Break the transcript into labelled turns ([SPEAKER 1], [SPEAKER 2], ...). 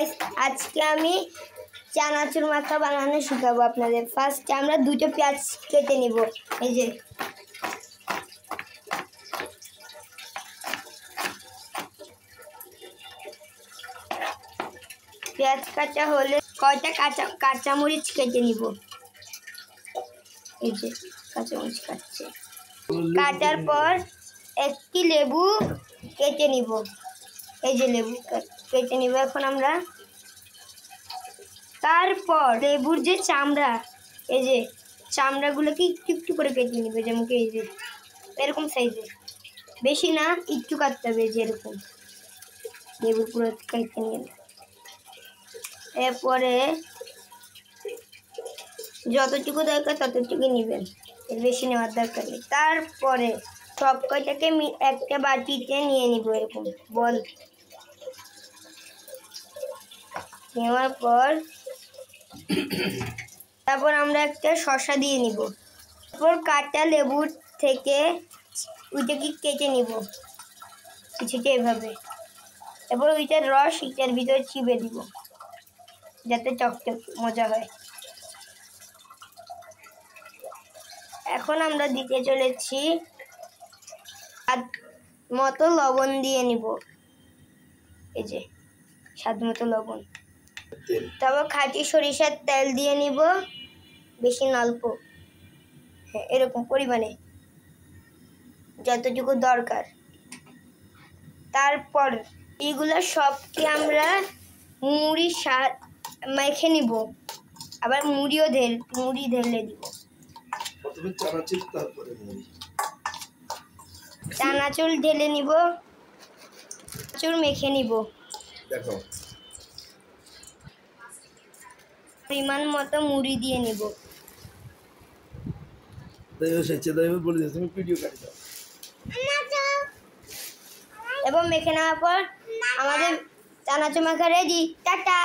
[SPEAKER 1] Guys, আজকে আমি চানাচুর মাখা বানানো শেখাবো আপনাদের। ফার্স্ট আমরা দুটো পেঁয়াজ কেটে নিব। এই যে পেঁয়াজ কাটা হলে কয়টা কাঁচামরিচ কেটে নিব। এই যে কাঁচামরিচ কাটছে। কাটার পর একটি লেবু কেটে নিব। এই যে লেবু কেটে নিব এখন আমরা। তারপর লেবুর যে চামড়া, এই যে চামড়াগুলোকে একটু একটু করে কেটে নিবে, যেমন এই যে এরকম সাইজে, বেশি না, একটু কাটতে হবে। যে এরকম লেবু পুরো কেটে নিয়ে, এরপরে যতটুকু দরকার ততটুকু নেবেন, এর বেশি নেওয়ার দরকার নেই। তারপরে সব কয়টাকে একটা বাটিতে নিয়ে নিব, এরকম বল নেওয়ার পর তারপর আমরা একটা শসা দিয়ে নিব। তারপর কাটা লেবুর থেকে ওইটাকে কেটে নিব কিছুটা এভাবে। এরপর ওইটার রস এটার ভিতরে চিপে দিব যাতে টকটক মজা হয়। এখন আমরা দিতে চলেছি স্বাদ মতো লবণ দিয়ে নিব। এই যে স্বাদ মতো লবণ। তারপর খাঁটি সরিষার তেল দিয়ে নিব, বেশি না অল্প, হ্যাঁ এরকম পরিমাণে যতটুকু দরকার। তারপর এইগুলো সবকে আমরা মুড়ির মেখে নিব, আবার মুড়ি ঢেলে দিব। চানাচুর ঢেলে নিব, চানাচুর মেখে নিব। দেখো পরিমাণ মতো মুড়ি দিয়ে নিব। এবং মেখে নেওয়ার পর আমাদের চানাচুর মাখা রেডি। টাটা।